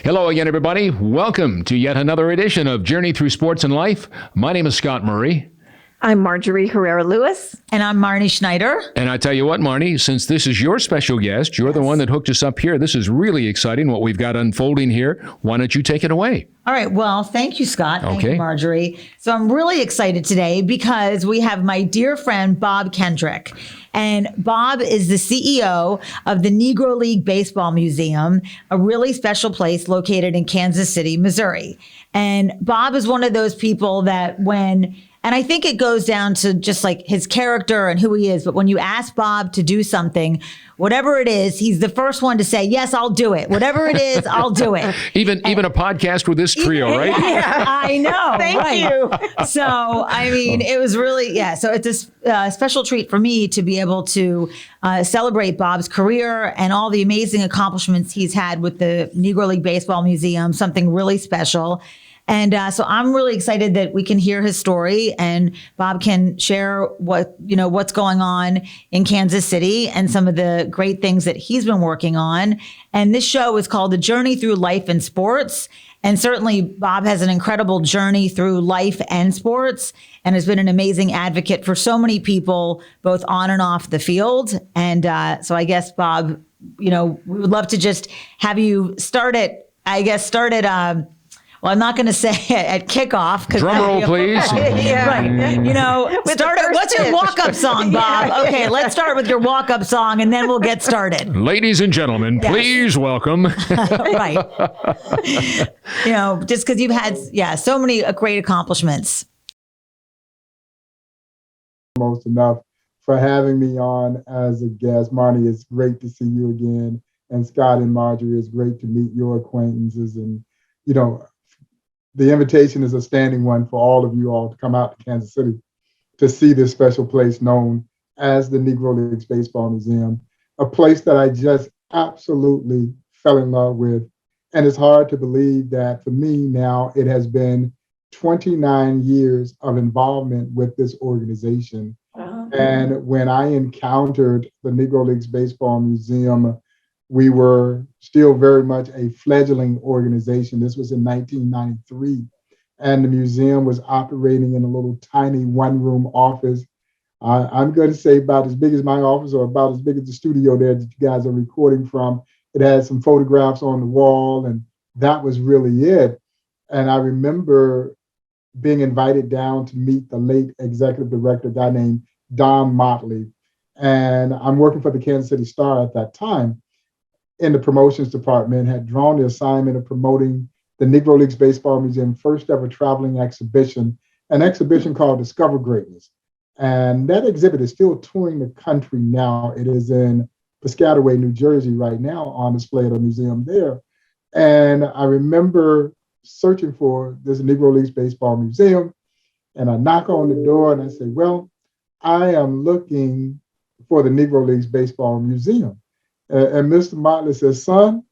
Hello again, everybody. Welcome to yet another edition of Journey Through Sports and Life. My name is Scott Murray. I'm Marjorie Herrera-Lewis. And I'm Marnie Schneider. And I tell you what, Marnie, since this is your special guest, you're the one that hooked us up here. This is really exciting what we've got unfolding here. Why don't you take it away? All right. Well, thank you, Scott. Thank you, Marjorie. So I'm really excited today because we have my dear friend, Bob Kendrick. And Bob is the CEO of the Negro League Baseball Museum, a really special place located in Kansas City, Missouri. And Bob is one of those people that and I think it goes down to just like his character and who he is. But when you ask Bob to do something, whatever it is, he's the first one to say, yes, I'll do it. Whatever it is, I'll do it. Even a podcast with this trio, right? Yeah, I know. Thank you. So, I mean, it was really, so it's a special treat for me to be able to celebrate Bob's career and all the amazing accomplishments he's had with the Negro League Baseball Museum, something really special. And so I'm really excited that we can hear his story and Bob can share what's going on in Kansas City and some of the great things that he's been working on. And this show is called The Journey Through Life in Sports. And certainly Bob has an incredible journey through life and sports and has been an amazing advocate for so many people, both on and off the field. And so I guess, Bob, we would love to just have you start it. Well, I'm not going to say at kickoff. Drum roll, please. Yeah. Right. Start it. What's your walk-up song, Bob? Okay, let's start with your walk-up song, and then we'll get started. Ladies and gentlemen, please welcome. Right. Just because you've had, so many great accomplishments. Most enough for having me on as a guest. Marnie, it's great to see you again. And Scott and Marjorie, it's great to meet your acquaintances. And, the invitation is a standing one for all of you all to come out to Kansas City to see this special place known as the Negro Leagues Baseball Museum, a place that I just absolutely fell in love with. And it's hard to believe that for me now, it has been 29 years of involvement with this organization. Uh-huh. And when I encountered the Negro Leagues Baseball Museum, we were still very much a fledgling organization. This was in 1993, and the museum was operating in a little tiny one-room office. I'm going to say about as big as my office or about as big as the studio there that you guys are recording from. It had some photographs on the wall, and that was really it. And I remember being invited down to meet the late executive director, a guy named Don Motley. And I'm working for the Kansas City Star at that time in the promotions department, had drawn the assignment of promoting the Negro Leagues Baseball Museum first ever traveling exhibition, an exhibition called Discover Greatness. And that exhibit is still touring the country now. It is in Piscataway, New Jersey right now on display at a museum there. And I remember searching for this Negro Leagues Baseball Museum, and I knock on the door and I say, well, I am looking for the Negro Leagues Baseball Museum. And Mr. Motley says, son,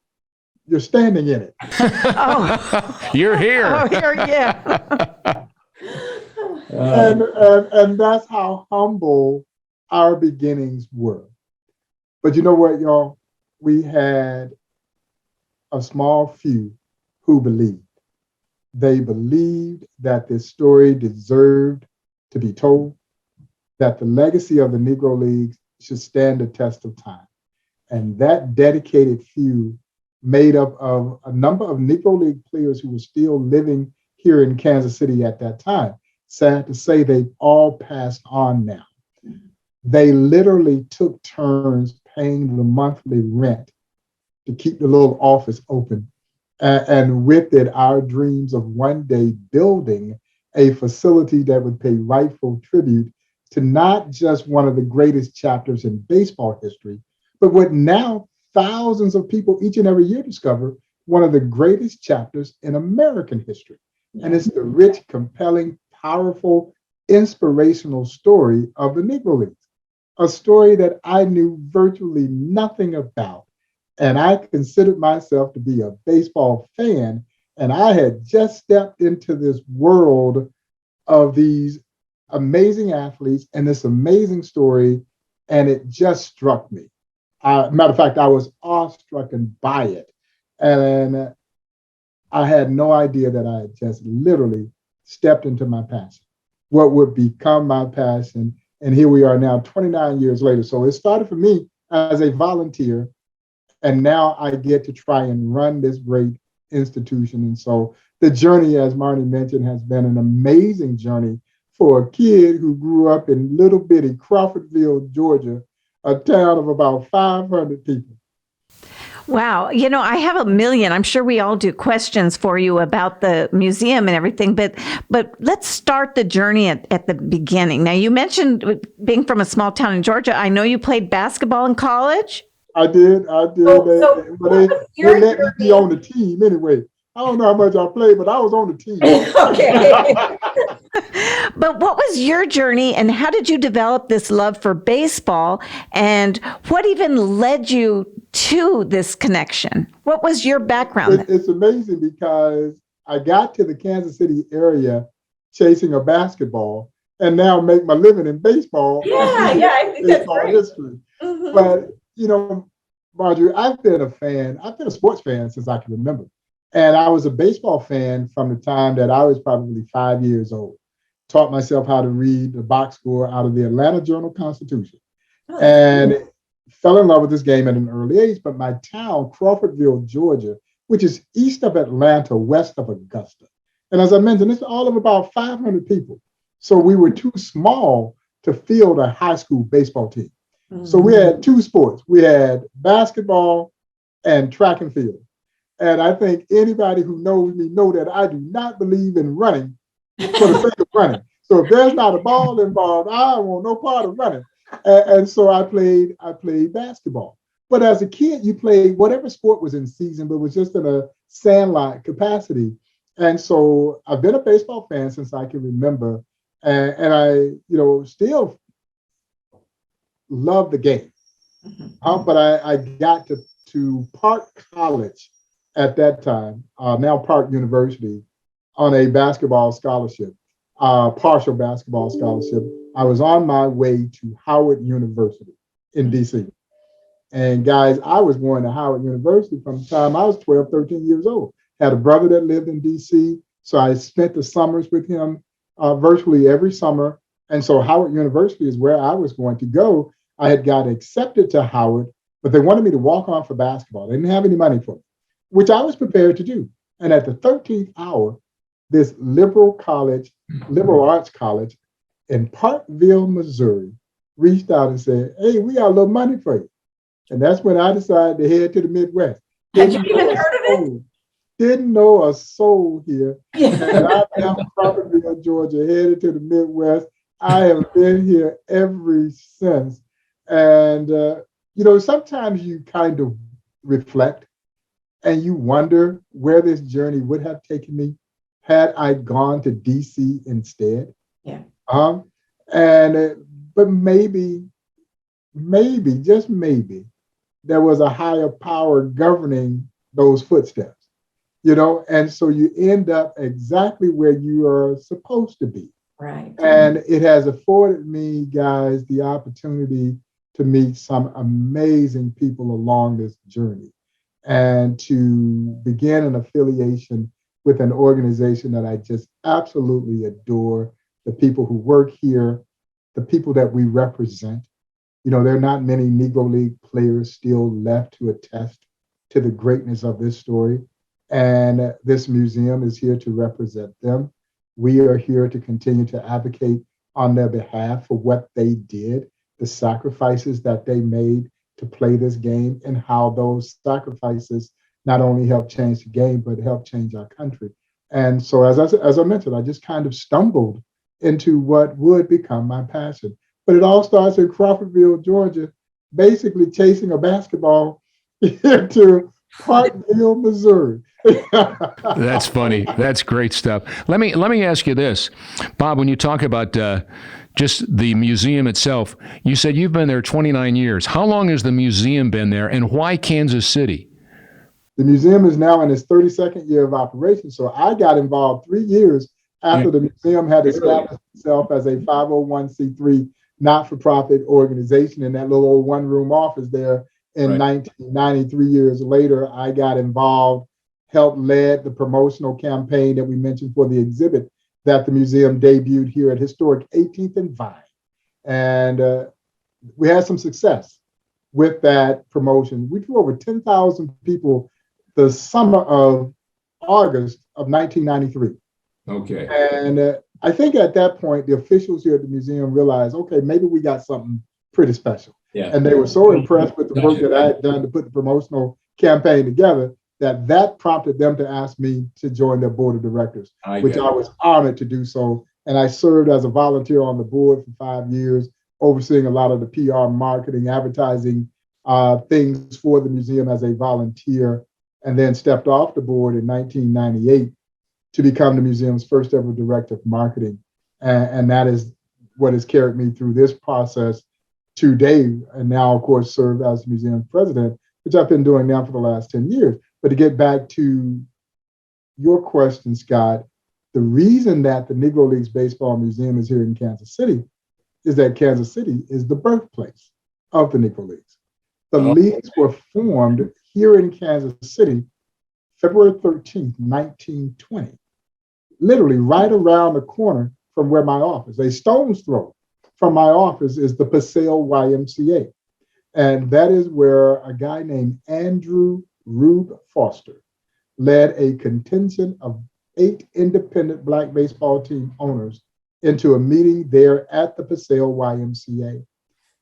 you're standing in it. Oh, you're here. Oh, yeah. And that's how humble our beginnings were. But you know what, y'all? We had a small few who believed. They believed that this story deserved to be told, that the legacy of the Negro Leagues should stand the test of time. And that dedicated few, made up of a number of Negro League players who were still living here in Kansas City at that time. Sad to say, they've all passed on now. They literally took turns paying the monthly rent to keep the little office open. And with it, our dreams of one day building a facility that would pay rightful tribute to not just one of the greatest chapters in baseball history, but what now thousands of people each and every year discover, one of the greatest chapters in American history. And it's the rich, compelling, powerful, inspirational story of the Negro Leagues, a story that I knew virtually nothing about. And I considered myself to be a baseball fan. And I had just stepped into this world of these amazing athletes and this amazing story. And it just struck me. Matter of fact, I was awestruck by it. And I had no idea that I had just literally stepped into my passion, what would become my passion. And here we are now, 29 years later. So it started for me as a volunteer, and now I get to try and run this great institution. And so the journey, as Marnie mentioned, has been an amazing journey for a kid who grew up in little bitty Crawfordville, Georgia, a town of about 500 people. Wow. I have a million, I'm sure we all do, questions for you about the museum and everything, but let's start the journey at the beginning. Now, you mentioned being from a small town in Georgia. I know you played basketball in college. I did. But they your let me be on the team anyway. I don't know how much I played, but I was on the team. Okay. But what was your journey, and how did you develop this love for baseball, and what even led you to this connection? What was your background? It's amazing because I got to the Kansas City area chasing a basketball, and now make my living in baseball. I think that's baseball great. history. Mhm. But Marjorie, I've been a sports fan since I can remember. And I was a baseball fan from the time that I was probably 5 years old. Taught myself how to read the box score out of the Atlanta Journal-Constitution. Oh. And fell in love with this game at an early age. But my town, Crawfordville, Georgia, which is east of Atlanta, west of Augusta. And as I mentioned, it's all of about 500 people. So we were too small to field a high school baseball team. So we had two sports. We had basketball and track and field. And I think anybody who knows me know that I do not believe in running for the sake of running. So if there's not a ball involved, I don't want no part of running. And so I played basketball. But as a kid, you played whatever sport was in season, but was just in a sandlot capacity. And so I've been a baseball fan since I can remember. And I, still love the game. But I got to Park College at that time, now Park University, on a basketball scholarship, partial basketball scholarship. I was on my way to Howard University in DC. And guys, I was going to Howard University from the time I was 12, 13 years old. Had a brother that lived in DC, so I spent the summers with him virtually every summer. And so Howard University is where I was going to go. I had got accepted to Howard, but they wanted me to walk on for basketball. They didn't have any money for me, which I was prepared to do. And at the 13th hour, this liberal arts college in Parkville, Missouri, reached out and said, "Hey, we got a little money for you." And that's when I decided to head to the Midwest. Had you even heard of it? Didn't know a soul here. And I left Crawfordville, Georgia, headed to the Midwest. I have been here ever since. And, sometimes you kind of reflect and you wonder where this journey would have taken me had I gone to DC instead. Yeah. But maybe, just maybe, there was a higher power governing those footsteps, and so you end up exactly where you are supposed to be. Right. And it has afforded me, guys, the opportunity to meet some amazing people along this journey and to begin an affiliation with an organization that I just absolutely adore, the people who work here, the people that we represent. There are not many Negro League players still left to attest to the greatness of this story. And this museum is here to represent them. We are here to continue to advocate on their behalf for what they did, the sacrifices that they made to play this game, and how those sacrifices not only helped change the game, but helped change our country. And so, as I mentioned, I just kind of stumbled into what would become my passion. But it all starts in Crawfordville, Georgia, basically chasing a basketball to Parkville, Missouri. That's funny. That's great stuff. Let me ask you this, Bob. When you talk about just the museum itself, you said you've been there 29 years. How long has the museum been there, and why Kansas City? The museum is now in its 32nd year of operation. So I got involved 3 years after the museum had established itself as a 501c3 not-for-profit organization in that little old one-room office there in 1993. 3 years later, I got involved helped lead the promotional campaign that we mentioned for the exhibit that the museum debuted here at historic 18th and Vine. And we had some success with that promotion. We drew over 10,000 people the summer of August of 1993. Okay. And I think at that point, the officials here at the museum realized, okay, maybe we got something pretty special. Yeah. And they were so impressed with the work that I had done to put the promotional campaign together that prompted them to ask me to join their board of directors, which I was honored to do so. And I served as a volunteer on the board for 5 years, overseeing a lot of the PR, marketing, advertising things for the museum as a volunteer, and then stepped off the board in 1998 to become the museum's first ever director of marketing. And that is what has carried me through this process today. And now, of course, serve as museum president, which I've been doing now for the last 10 years. But to get back to your question, Scott, the reason that the Negro Leagues Baseball Museum is here in Kansas City is that Kansas City is the birthplace of the Negro Leagues. The leagues were formed here in Kansas City, February 13th, 1920, literally right around the corner from where my office, a stone's throw from my office, is the Paseo YMCA. And that is where a guy named Andrew Rube Foster led a contingent of 8 independent Black baseball team owners into a meeting there at the Paseo YMCA.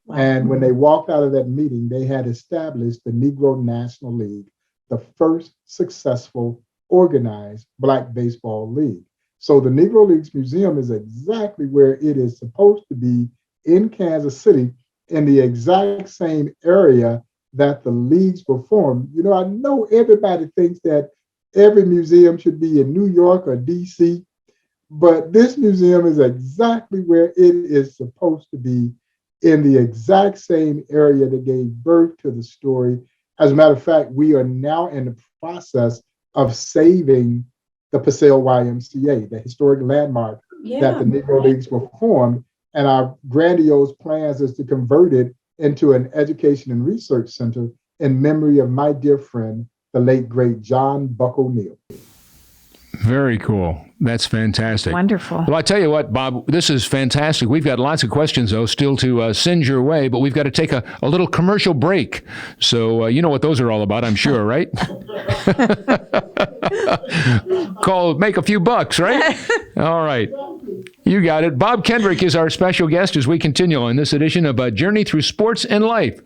Wow. And when they walked out of that meeting, they had established the Negro National League, the first successful organized Black baseball league. So the Negro Leagues Museum is exactly where it is supposed to be in Kansas City, in the exact same area that the leagues were formed. You know, I know everybody thinks that every museum should be in New York or DC, but this museum is exactly where it is supposed to be, in the exact same area that gave birth to the story. As a matter of fact, we are now in the process of saving the Paseo YMCA, the historic landmark that the Negro Leagues were formed. And our grandiose plans is to convert it into an education and research center in memory of my dear friend, the late, great John Buck O'Neill. Very cool. That's fantastic. Wonderful. Well, I tell you what, Bob, this is fantastic. We've got lots of questions, though, still to send your way, but we've got to take a little commercial break. So you know what those are all about, I'm sure, right? Make a few bucks, right? All right. You got it. Bob Kendrick is our special guest as we continue on this edition of A Journey Through Sports and Life.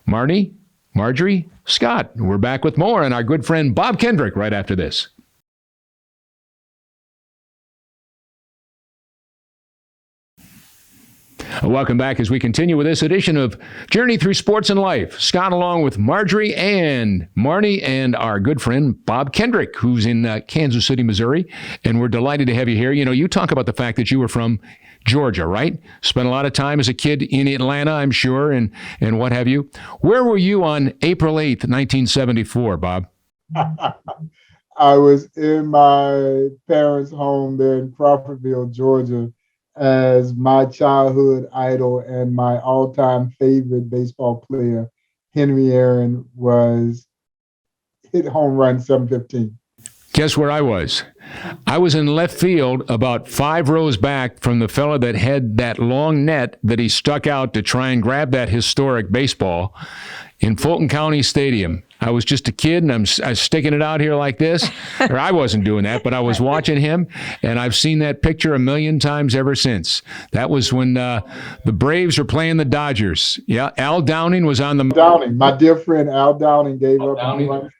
Marnie, Marjorie, Scott. We're back with more and our good friend Bob Kendrick right after this. Welcome back as we continue with this edition of Journey Through Sports and Life. Scott along with Marjorie and Marnie and our good friend Bob Kendrick, who's in Kansas City, Missouri. And we're delighted to have you here. You know, you talk about the fact that you were from Georgia, right? Spent a lot of time as a kid in Atlanta, I'm sure, and what have you. Where were you on April 8th, 1974, Bob? I was in my parents' home there in Crawfordville, Georgia, as my childhood idol and my all-time favorite baseball player, Henry Aaron, was hit home run 715. Guess where I was? I was in left field about 5 rows back from the fella that had that long net that he stuck out to try and grab that historic baseball in Fulton County Stadium. I was just a kid, and I was sticking it out here like this. Or I wasn't doing that, but I was watching him, and I've seen that picture a million times ever since. That was when the Braves were playing the Dodgers. Yeah, Al Downing was on the... Downing, my dear friend Al Downing gave up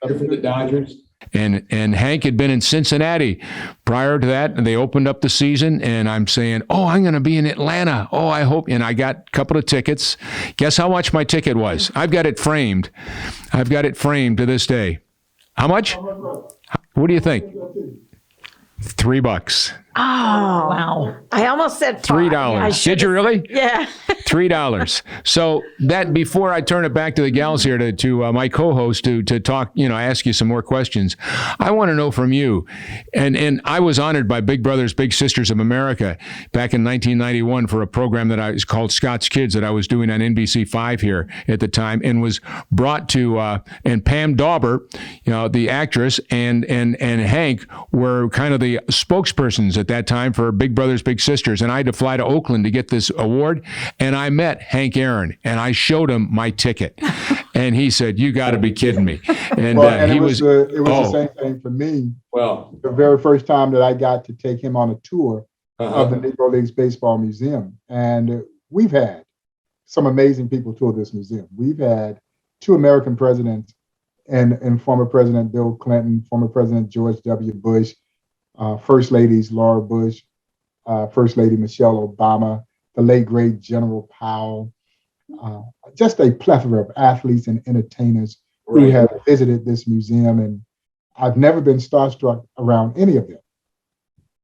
for the Dodgers. And Hank had been in Cincinnati prior to that, and they opened up the season, and I'm saying, I'm going to be in Atlanta. I hope. And I got a couple of tickets. Guess how much my ticket was? I've got it framed. To this day. How much? What do you think? $3. Oh, wow. I almost said $3. Did you really? Yeah. $3. So that before I turn it back to the gals here to my co-host to talk, ask you some more questions. I want to know from you, and I was honored by Big Brothers Big Sisters of America back in 1991 for a program that was called Scott's Kids that I was doing on NBC5 here at the time, and was brought to and Pam Dauber, the actress, and Hank were kind of the spokespersons at that time for Big Brothers Big Sisters, and I had to fly to Oakland to get this award, and I met Hank Aaron, and I showed him my ticket, and he said, "You got to be kidding me!" And, and he it was the same thing for me. Well, the very first time that I got to take him on a tour of the Negro Leagues Baseball Museum, and we've had some amazing people tour this museum. We've had 2 American presidents, and former President Bill Clinton, former President George W. Bush, First Ladies Laura Bush, First Lady Michelle Obama, the late great General Powell, just a plethora of athletes and entertainers who have visited this museum. And I've never been starstruck around any of them,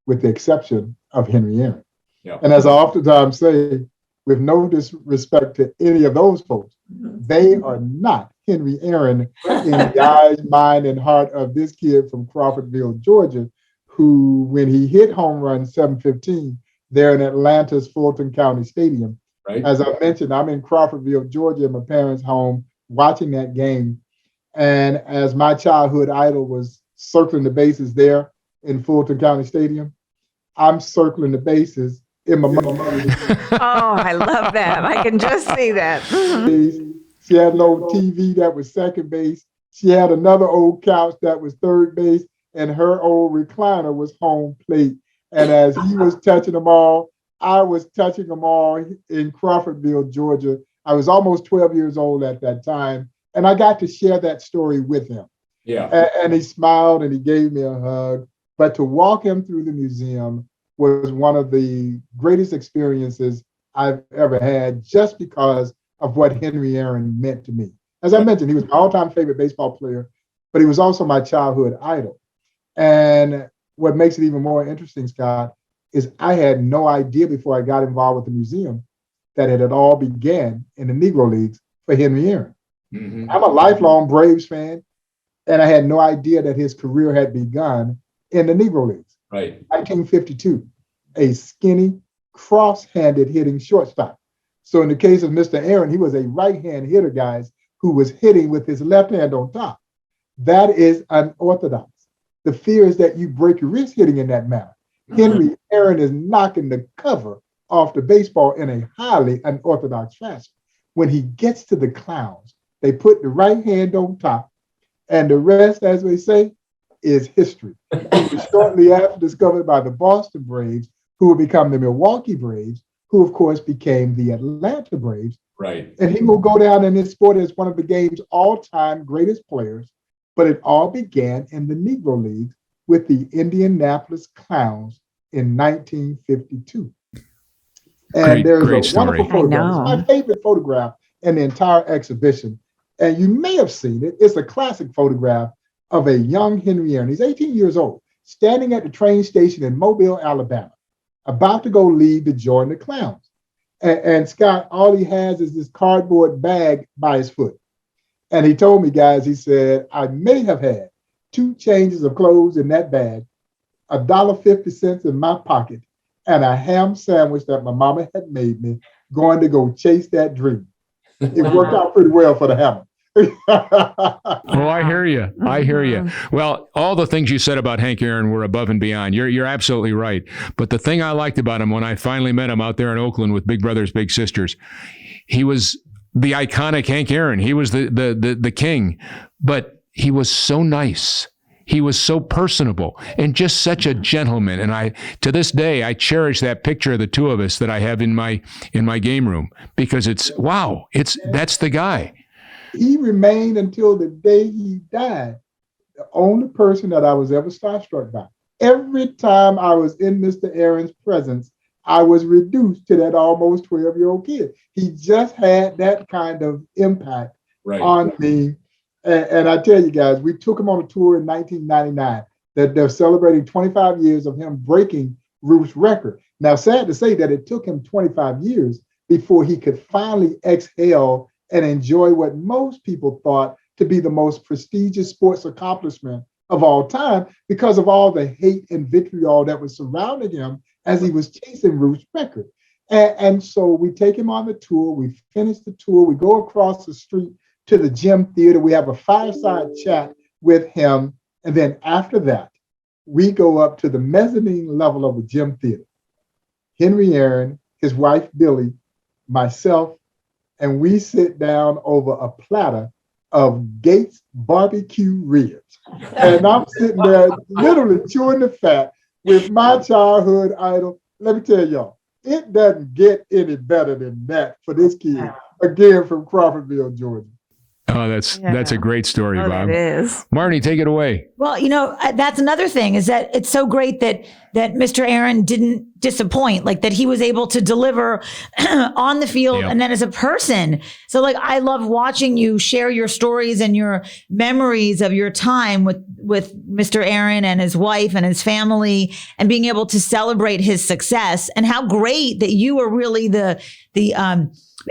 with the exception of Henry Aaron. Yeah. And as I oftentimes say, with no disrespect to any of those folks, they are not Henry Aaron in the eyes, mind, and heart of this kid from Crawfordville, Georgia, who, when he hit home run 715 there in Atlanta's Fulton County Stadium, as I mentioned, I'm in Crawfordville, Georgia, in my parents' home, watching that game. And as my childhood idol was circling the bases there in Fulton County Stadium, I'm circling the bases in my mother's. Oh, I love that. I can just see that. She had an old TV that was second base. She had another old couch that was third base, and her old recliner was home plate. And as he was touching them all, I was touching them all in Crawfordville, Georgia. I was almost 12 years old at that time, and I got to share that story with him. Yeah. And he smiled and he gave me a hug. But to walk him through the museum was one of the greatest experiences I've ever had, just because of what Henry Aaron meant to me. As I mentioned, he was my all-time favorite baseball player, but he was also my childhood idol. And what makes it even more interesting, Scott, is I had no idea before I got involved with the museum that it had all began in the Negro Leagues for Henry Aaron. Mm-hmm. I'm a lifelong Braves fan, and I had no idea that his career had begun in the Negro Leagues. Right. 1952, a skinny, cross-handed hitting shortstop. So in the case of Mr. Aaron, he was a right-hand hitter, guys, who was hitting with his left hand on top. That is unorthodox. The fear is that you break your wrist hitting in that manner. Mm-hmm. Henry Aaron is knocking the cover off the baseball in a highly unorthodox fashion. When he gets to the clowns, they put the right hand on top, and the rest, as we say, is history. He was shortly after discovered by the Boston Braves, who would become the Milwaukee Braves, who of course became the Atlanta Braves. Right. And he will go down in this sport as one of the game's all-time greatest players. But it all began in the Negro Leagues with the Indianapolis Clowns in 1952. And there's a wonderful photograph. It's my favorite photograph in the entire exhibition. And you may have seen it. It's a classic photograph of a young Henry Aaron. He's 18 years old, standing at the train station in Mobile, Alabama, about to go leave to join the Clowns. And Scott, all he has is this cardboard bag by his foot. And he told me, guys, he said, I may have had 2 changes of clothes in that bag, $1.50 in my pocket, and a ham sandwich that my mama had made me, going to go chase that dream. It worked out pretty well for the Hammer. Oh, I hear you. I hear you. Well, all the things you said about Hank Aaron were above and beyond. You're absolutely right. But the thing I liked about him when I finally met him out there in Oakland with Big Brothers Big Sisters, he was the iconic Hank Aaron. He was the king, but he was so nice. He was so personable and just such a gentleman. And to this day, I cherish that picture of the two of us that I have in my game room, because that's the guy. He remained until the day he died, the only person that I was ever starstruck by. Every time I was in Mr. Aaron's presence, I was reduced to that almost 12-year-old kid. He just had that kind of impact on me. And I tell you guys, we took him on a tour in 1999 that they're celebrating 25 years of him breaking Ruth's record. Now, sad to say that it took him 25 years before he could finally exhale and enjoy what most people thought to be the most prestigious sports accomplishment of all time because of all the hate and vitriol that was surrounding him as he was chasing Ruth's record. And so we take him on the tour, we finish the tour, we go across the street to the gym theater, we have a fireside chat with him. And then after that, we go up to the mezzanine level of the gym theater. Henry Aaron, his wife, Billy, myself, and we sit down over a platter of Gates barbecue ribs. And I'm sitting there literally chewing the fat with my childhood idol. Let me tell y'all, it doesn't get any better than that for this kid, again, from Crawfordville, Georgia. Oh, that's a great story, Bob. It is. Marnie, take it away. Well, that's another thing is that it's so great that Mr. Aaron didn't disappoint, like that he was able to deliver on the field and then as a person. So like, I love watching you share your stories and your memories of your time with Mr. Aaron and his wife and his family and being able to celebrate his success and how great that you were really the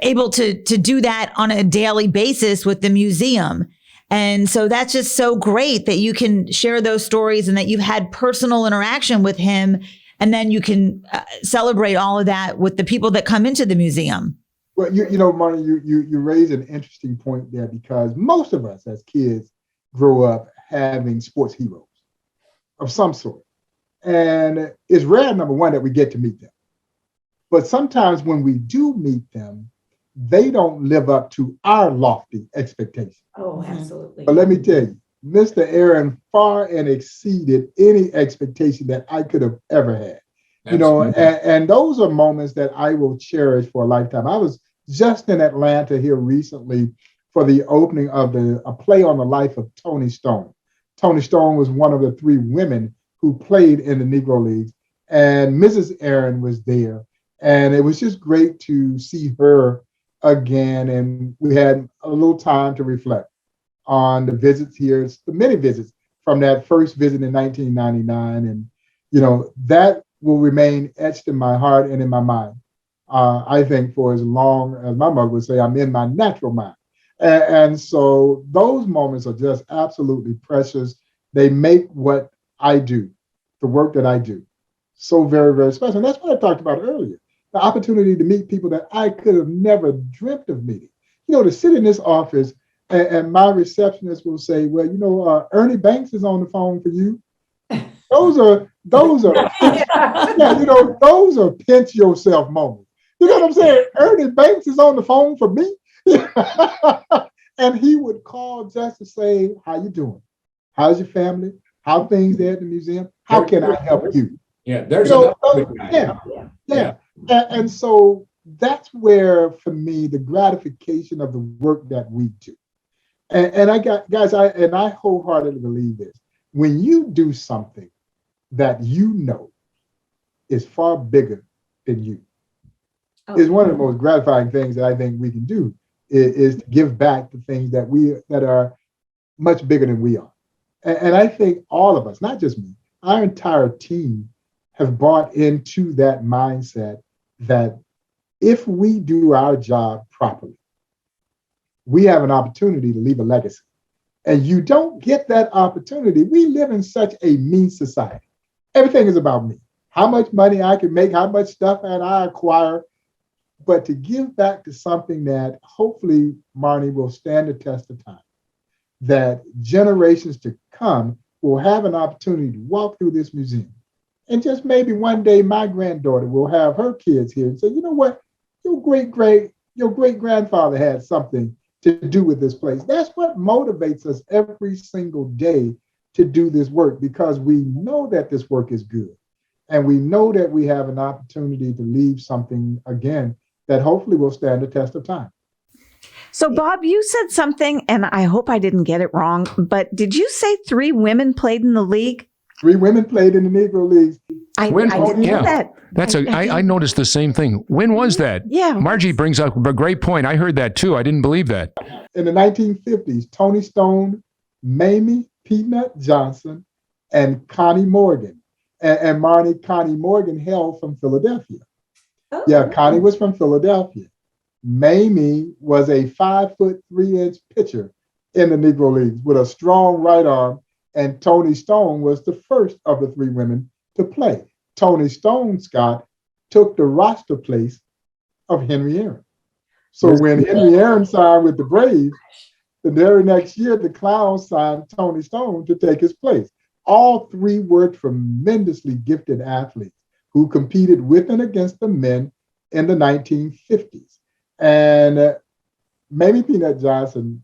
able to do that on a daily basis with the museum. And so that's just so great that you can share those stories and that you've had personal interaction with him. And then you can celebrate all of that with the people that come into the museum. Well, Marnie, you raise an interesting point there because most of us as kids grow up having sports heroes of some sort. And it's rare, number one, that we get to meet them. But sometimes when we do meet them, they don't live up to our lofty expectations. Oh, absolutely. But let me tell you, Mr. Aaron far and exceeded any expectation that I could have ever had. And those are moments that I will cherish for a lifetime. I was just in Atlanta here recently for the opening of a play on the life of Toni Stone. Toni Stone was one of the 3 women who played in the Negro Leagues, and Mrs. Aaron was there. And it was just great to see her again. And we had a little time to reflect on the visits here, the many visits from that first visit in 1999. And, that will remain etched in my heart and in my mind. I think for as long as my mother would say, I'm in my natural mind. And so those moments are just absolutely precious. They make what I do, the work that I do, so very, very special. And that's what I talked about earlier. The opportunity to meet people that I could have never dreamt of meeting. To sit in this office and my receptionist will say, well, Ernie Banks is on the phone for you. Those are those are pinch yourself moments. You know what I'm saying? Ernie Banks is on the phone for me. And he would call just to say, how you doing? How's your family? How things there at the museum? How can I help you? Yeah, there's yeah. And so that's where, for me, the gratification of the work that we do. And I wholeheartedly believe this. When you do something that is far bigger than you, is one of the most gratifying things that I think we can do is to give back to things that are much bigger than we are. And I think all of us, not just me, our entire team have bought into that mindset that if we do our job properly, we have an opportunity to leave a legacy. And you don't get that opportunity. We live in such a mean society. Everything is about me. How much money I can make, how much stuff I acquire. But to give back to something that hopefully, Marnie, will stand the test of time, that generations to come will have an opportunity to walk through this museum. And just maybe one day my granddaughter will have her kids here and say, you know what, your great-grandfather had something to do with this place. That's what motivates us every single day to do this work, because we know that this work is good. And we know that we have an opportunity to leave something, again, that hopefully will stand the test of time. So, Bob, you said something, and I hope I didn't get it wrong, but did you say 3 women played in the league? 3 women played in the Negro Leagues. I didn't know that. I noticed the same thing. When was that? Yeah. Margie brings up a great point. I heard that too. I didn't believe that. In the 1950s, Toni Stone, Mamie Peanut Johnson, and Connie Morgan. And Marnie, Connie Morgan hailed from Philadelphia. Yeah, Connie was from Philadelphia. Mamie was a 5'3" pitcher in the Negro Leagues with a strong right arm, and Toni Stone was the first of the three women to play. Toni Stone, Scott, took the roster place of Henry Aaron. So when Henry Aaron signed with the Braves, the very next year, the Clowns signed Toni Stone to take his place. All three were tremendously gifted athletes who competed with and against the men in the 1950s. And Mamie Peanut Johnson,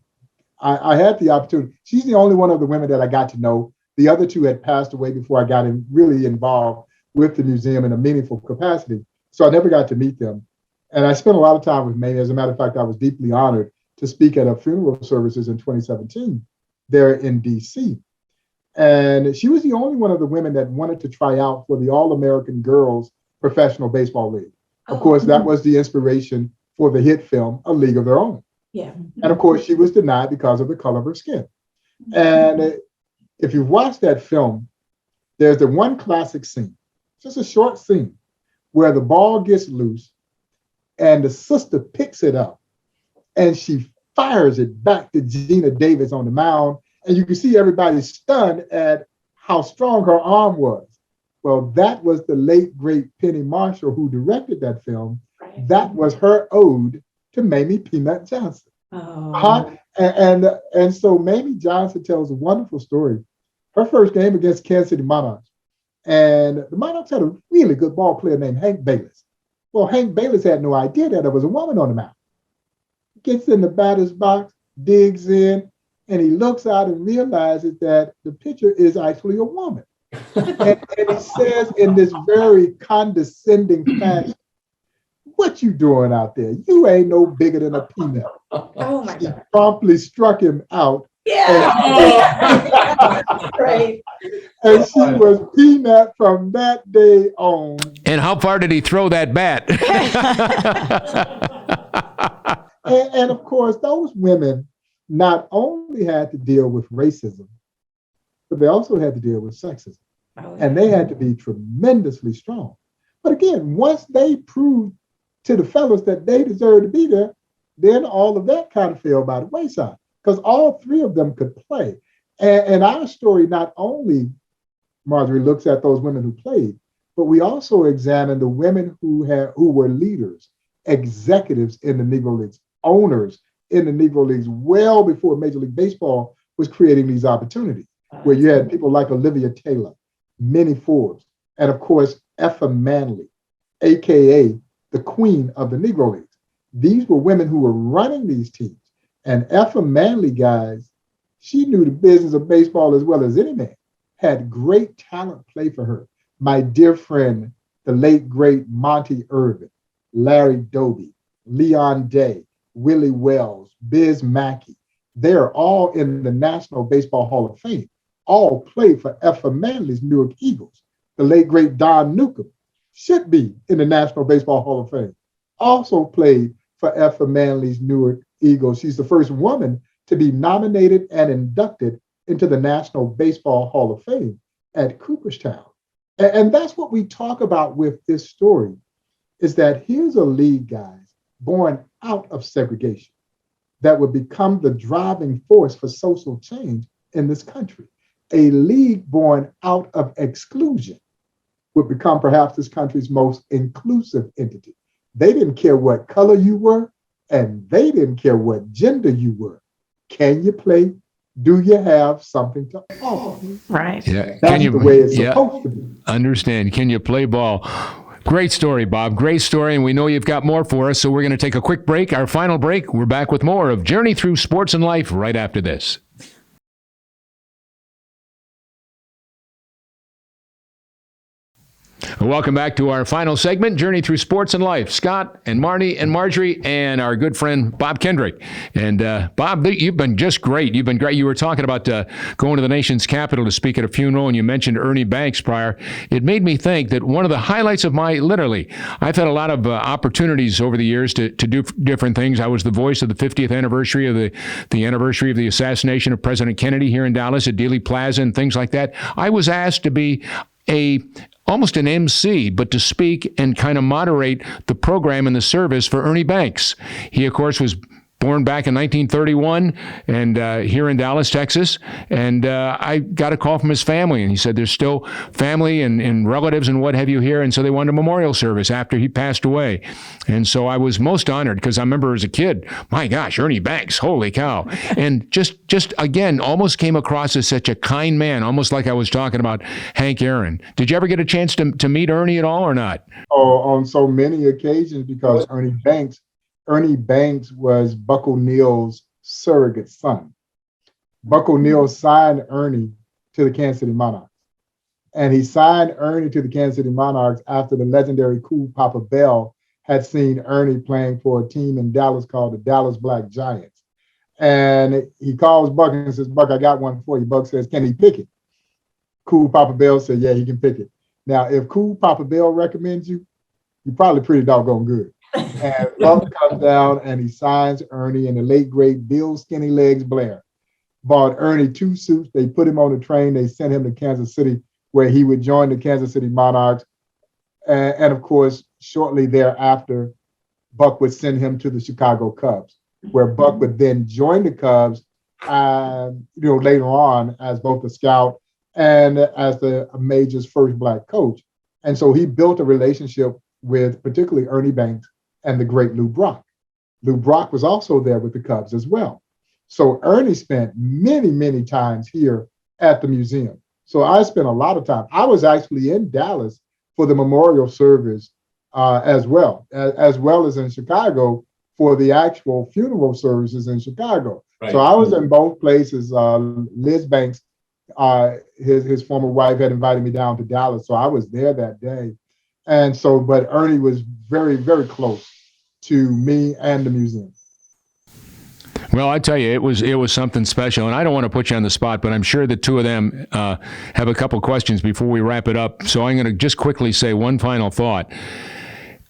I had the opportunity. She's the only one of the women that I got to know. The other two had passed away before I got really involved with the museum in a meaningful capacity. So I never got to meet them. And I spent a lot of time with Mamie. As a matter of fact, I was deeply honored to speak at her funeral services in 2017 there in DC. And she was the only one of the women that wanted to try out for the All-American Girls Professional Baseball League. Of course, that was the inspiration for the hit film, A League of Their Own. Yeah. And of course, she was denied because of the color of her skin. And if you've watched that film, there's the one classic scene, just a short scene, where the ball gets loose and the sister picks it up and she fires it back to Gina Davis on the mound. And you can see everybody stunned at how strong her arm was. Well, that was the late, great Penny Marshall who directed that film. Right. That was her ode to Mamie Peanut Johnson. Oh. And so Mamie Johnson tells a wonderful story. Her first game against Kansas City Monarchs. And the Monarchs had a really good ball player named Hank Bayless. Well, Hank Bayless had no idea that there was a woman on the mound. Gets in the batter's box, digs in, and he looks out and realizes that the pitcher is actually a woman. and he says in this very condescending fashion, "What you doing out there? You ain't no bigger than a peanut." Oh my She God. promptly struck him out. Yeah. Right. And she was peanut from that day on. And how far did he throw that bat? And of course, those women not only had to deal with racism, but they also had to deal with sexism. Oh, And they had to be tremendously strong. But again, once they proved to the fellas that they deserved to be there, then all of that kind of fell by the wayside because all three of them could play. And our story not only, Marjorie, looks at those women who played, but we also examine the women who were leaders, executives in the Negro Leagues, owners in the Negro Leagues, well before Major League Baseball was creating these opportunities, where you had people like Olivia Taylor, Minnie Forbes, and of course, Effa Manley, AKA the queen of the Negro Leagues. These were women who were running these teams. And Effa Manley, guys, she knew the business of baseball as well as any man, had great talent play for her. My dear friend, the late, great Monty Irvin, Larry Doby, Leon Day, Willie Wells, Biz Mackey, they're all in the National Baseball Hall of Fame, all played for Effa Manley's Newark Eagles. The late, great Don Newcomb should be in the National Baseball Hall of Fame, also played for Effa Manley's Newark Eagles. She's the first woman to be nominated and inducted into the National Baseball Hall of Fame at Cooperstown. And that's what we talk about with this story, is that here's a league, guys, born out of segregation that would become the driving force for social change in this country. A league born out of exclusion would become perhaps this country's most inclusive entity. They didn't care what color you were, and they didn't care what gender you were. Can you play? Do you have something to offer? Right. Yeah. That's the way it's supposed to be. Understand. Can you play ball? Great story, Bob. Great story. And we know you've got more for us. So we're going to take a quick break. Our final break. We're back with more of Journey Through Sports and Life right after this. Welcome back to our final segment, Journey Through Sports and Life. Scott and Marnie and Marjorie and our good friend Bob Kendrick. And Bob, you've been just great. You've been great. You were talking about going to the nation's capital to speak at a funeral, and you mentioned Ernie Banks prior. It made me think that one of the highlights of I've had a lot of opportunities over the years to do different things. I was the voice of the 50th anniversary of the anniversary of the assassination of President Kennedy here in Dallas at Dealey Plaza and things like that. I was asked to be a almost an MC, but to speak and kind of moderate the program and the service for Ernie Banks. He, of course, was born back in 1931 and here in Dallas, Texas. And I got a call from his family, and he said there's still family and relatives and what have you here. And so they wanted a memorial service after he passed away. And so I was most honored because I remember as a kid, my gosh, Ernie Banks, holy cow. And just again, almost came across as such a kind man, almost like I was talking about Hank Aaron. Did you ever get a chance to meet Ernie at all or not? Oh, on so many occasions, because Ernie Banks was Buck O'Neill's surrogate son. Buck O'Neill signed Ernie to the Kansas City Monarchs. And he signed Ernie to the Kansas City Monarchs after the legendary Cool Papa Bell had seen Ernie playing for a team in Dallas called the Dallas Black Giants. And he calls Buck and says, Buck, I got one for you. Buck says, can he pick it? Cool Papa Bell said, yeah, he can pick it. Now, if Cool Papa Bell recommends you, you're probably pretty doggone good. And Buck comes down and he signs Ernie, and the late great Bill Skinny Legs Blair bought Ernie 2 suits. They put him on the train. They sent him to Kansas City, where he would join the Kansas City Monarchs. And of course, shortly thereafter, Buck would send him to the Chicago Cubs, where Buck would then join the Cubs, later on as both a scout and as the Major's first Black coach. And so he built a relationship with particularly Ernie Banks and the great Lou Brock. Lou Brock was also there with the Cubs as well. So Ernie spent many, many times here at the museum. So I spent a lot of time. I was actually in Dallas for the memorial service as well as in Chicago for the actual funeral services in Chicago. Right. So I was in both places. Liz Banks, his former wife, had invited me down to Dallas. So I was there that day. And so, but Ernie was very, very close to me and the museum. Well, I tell you, it was something special, and I don't want to put you on the spot, but I'm sure the two of them have a couple questions before we wrap it up. So I'm going to just quickly say one final thought.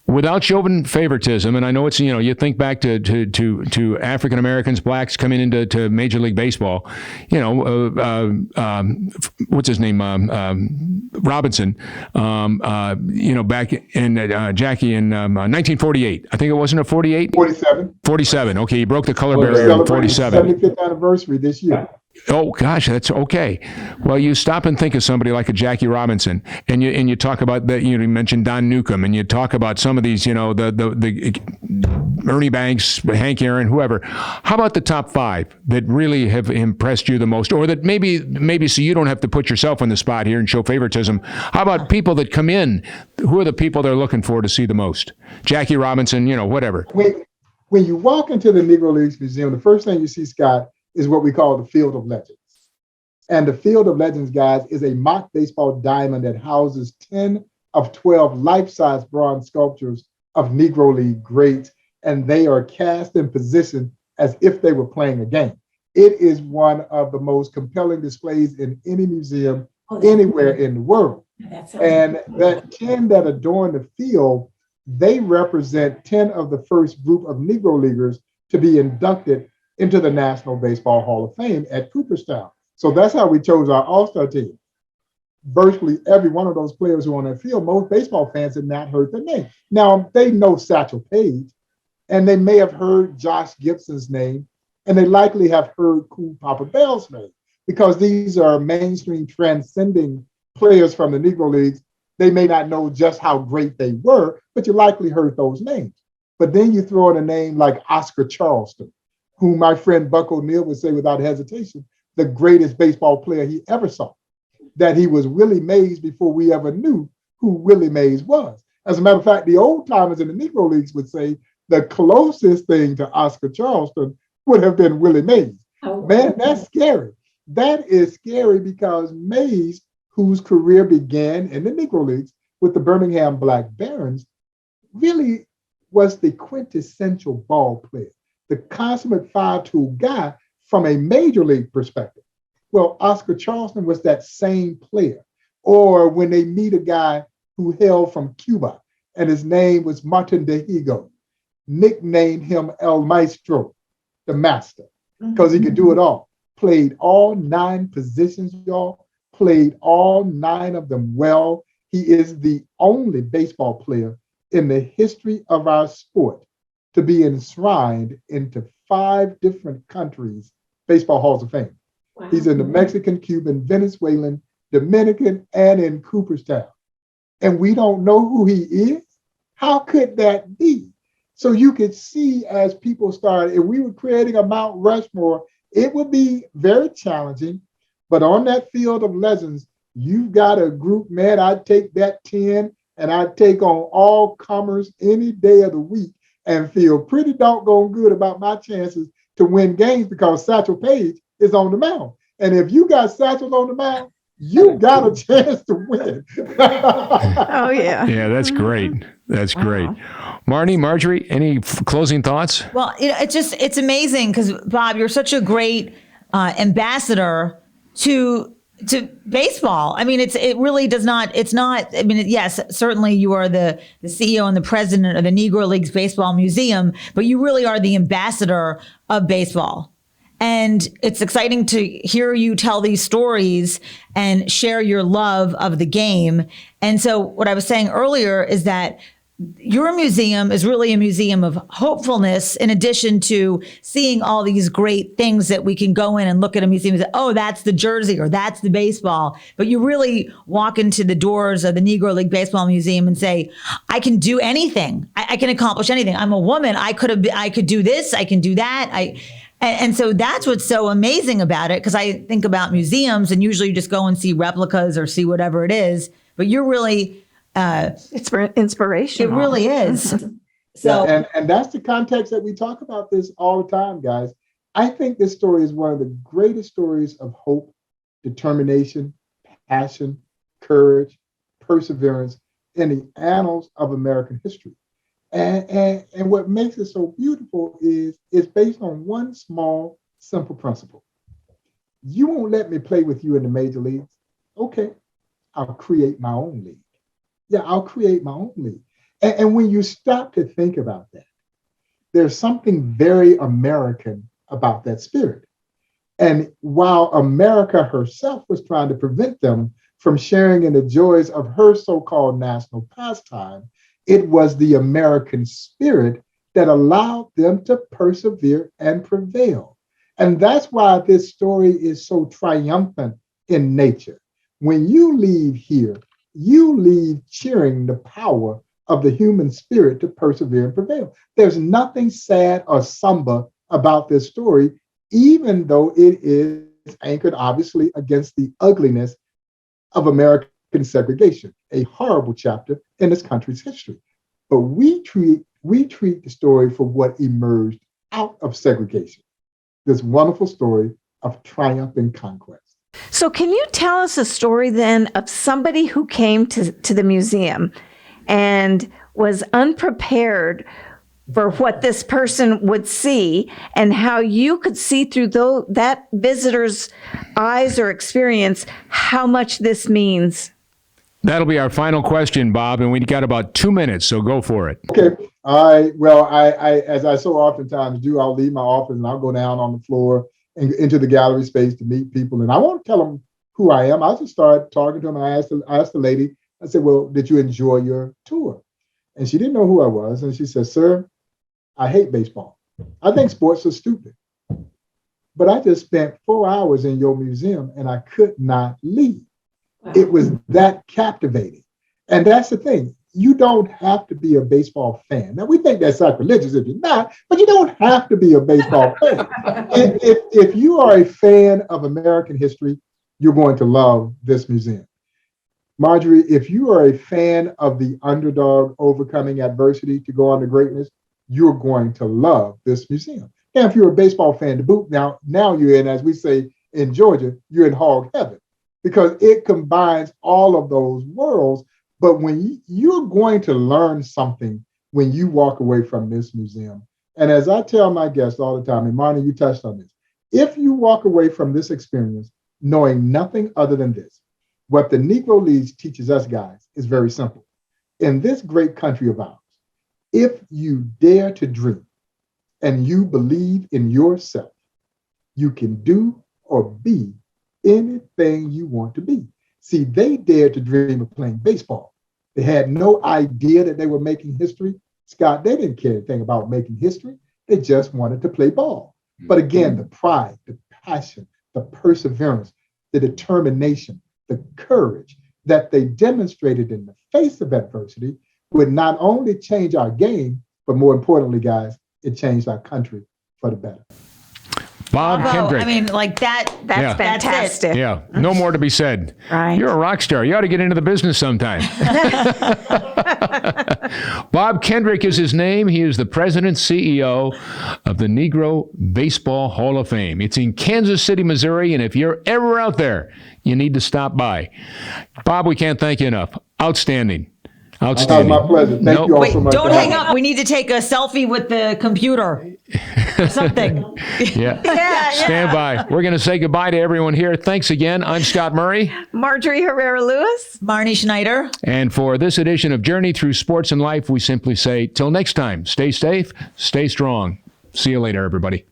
Without showing favoritism, and I know it's, you think back to African Americans, blacks coming into Major League Baseball, what's his name, Robinson, back in Jackie in 1948. I think it wasn't a 48? 47. 47. Okay, he broke the color barrier in 47. 75th anniversary this year. Oh gosh, that's okay. Well, you stop and think of somebody like a Jackie Robinson, and you talk about that. You mentioned Don Newcomb, and you talk about some of these, the Ernie Banks, Hank Aaron, whoever. How about the top 5 that really have impressed you the most, or that maybe so you don't have to put yourself on the spot here and show favoritism? How about people that come in? Who are the people they're looking for to see the most? Jackie Robinson, whatever. When you walk into the Negro Leagues Museum, the first thing you see, Scott, is what we call the Field of Legends. And the Field of Legends, guys, is a mock baseball diamond that houses 10 of 12 life-size bronze sculptures of Negro League greats, and they are cast in position as if they were playing a game. It is one of the most compelling displays in any museum anywhere in the world. And that 10 that adorn the field, they represent 10 of the first group of Negro Leaguers to be inducted into the National Baseball Hall of Fame at Cooperstown. So that's how we chose our all-star team. Virtually every one of those players who are on that field, most baseball fans had not heard their name. Now, they know Satchel Paige, and they may have heard Josh Gibson's name, and they likely have heard Cool Papa Bell's name, because these are mainstream transcending players from the Negro Leagues. They may not know just how great they were, but you likely heard those names. But then you throw in a name like Oscar Charleston, whom my friend Buck O'Neil would say without hesitation, the greatest baseball player he ever saw, that he was Willie Mays before we ever knew who Willie Mays was. As a matter of fact, the old timers in the Negro Leagues would say the closest thing to Oscar Charleston would have been Willie Mays. Oh. Man, that's scary. That is scary because Mays, whose career began in the Negro Leagues with the Birmingham Black Barons, really was the quintessential ball player, the consummate 5-tool guy from a major league perspective. Well, Oscar Charleston was that same player. Or when they meet a guy who hailed from Cuba and his name was Martin de Higo, nicknamed him El Maestro, the master, because he could do it all. Played all 9 positions, y'all, played all 9 of them well. He is the only baseball player in the history of our sport to be enshrined into 5 different countries' baseball halls of fame. Wow. He's in the Mexican, Cuban, Venezuelan, Dominican, and in Cooperstown. And we don't know who he is? How could that be? So you could see as people started, if we were creating a Mount Rushmore, it would be very challenging. But on that field of legends, you've got a group, man, I'd take that 10 and I'd take on all comers any day of the week and feel pretty doggone good about my chances to win games because Satchel Paige is on the mound. And if you got Satchel on the mound, you got a chance to win. Oh, yeah. Yeah, that's great. That's great. Marnie, Marjorie, any closing thoughts? Well, it's amazing because Bob, you're such a great ambassador to baseball. I mean, it really does not. It's not. I mean, yes, certainly you are the CEO and the president of the Negro Leagues Baseball Museum, but you really are the ambassador of baseball. And it's exciting to hear you tell these stories and share your love of the game. And so what I was saying earlier is that your museum is really a museum of hopefulness, in addition to seeing all these great things that we can go in and look at a museum and say, oh, that's the jersey or that's the baseball. But you really walk into the doors of the Negro League Baseball Museum and say, I can do anything. I can accomplish anything. I'm a woman. I could do this. I can do that. And so that's what's so amazing about it. Because I think about museums and usually you just go and see replicas or see whatever it is. But you're really... it's inspirational. It really is. So, yeah, and that's the context that we talk about this all the time, guys. I think this story is one of the greatest stories of hope, determination, passion, courage, perseverance in the annals of American history. And what makes it so beautiful is it's based on one small, simple principle. You won't let me play with you in the major leagues? Okay, I'll create my own league. Yeah, I'll create my own league. And when you stop to think about that, there's something very American about that spirit. And while America herself was trying to prevent them from sharing in the joys of her so-called national pastime, it was the American spirit that allowed them to persevere and prevail. And that's why this story is so triumphant in nature. When you leave here, you leave cheering the power of the human spirit to persevere and prevail. There's nothing sad or somber about this story, even though it is anchored obviously against the ugliness of American segregation, a horrible chapter in this country's history. But we treat the story for what emerged out of segregation, this wonderful story of triumph and conquest. So can you tell us a story then of somebody who came to the museum and was unprepared for what this person would see and how you could see through that visitor's eyes or experience how much this means? That'll be our final question, Bob, and we got about 2 minutes, so go for it. Okay. All right. Well, I as I so oftentimes do, I'll leave my office and I'll go down on the floor and into the gallery space to meet people. And I won't tell them who I am. I just start talking to them. I asked the lady, I said, well, did you enjoy your tour? And she didn't know who I was. And she said, sir, I hate baseball. I think sports are stupid. But I just spent 4 hours in your museum and I could not leave. Wow. It was that captivating. And that's the thing. You don't have to be a baseball fan. Now, we think that's sacrilegious if you're not, but you don't have to be a baseball fan. If you are a fan of American history, you're going to love this museum. Marjorie, if you are a fan of the underdog overcoming adversity to go on to greatness, you're going to love this museum. And if you're a baseball fan to boot, now you're in, as we say in Georgia, you're in hog heaven, because it combines all of those worlds. But when you're going to learn something when you walk away from this museum, and as I tell my guests all the time, and Marnie, you touched on this, if you walk away from this experience knowing nothing other than this, what the Negro Leagues teaches us guys is very simple. In this great country of ours, if you dare to dream and you believe in yourself, you can do or be anything you want to be. See, they dared to dream of playing baseball. They had no idea that they were making history. Scott, they didn't care anything about making history. They just wanted to play ball. But again, the pride, the passion, the perseverance, the determination, the courage that they demonstrated in the face of adversity would not only change our game, but more importantly, guys, it changed our country for the better. Bob Kendrick. I mean, like that. That's Yeah. fantastic. Yeah, no more to be said. Right. You're a rock star. You ought to get into the business sometime. Bob Kendrick is his name. He is the president, CEO of the Negro Baseball Hall of Fame. It's in Kansas City, Missouri, and if you're ever out there, you need to stop by. Bob, we can't thank you enough. Outstanding. That was Outstanding. my pleasure. Thank you all Wait, so much. don't for hang having me. up. We need to take a selfie with the computer or something. Yeah. Yeah, Stand by. We're going to say goodbye to everyone here. Thanks again. I'm Scott Murray. Marjorie Herrera-Lewis. Marnie Schneider. And for this edition of Journey Through Sports and Life, we simply say, till next time, stay safe, stay strong. See you later, everybody.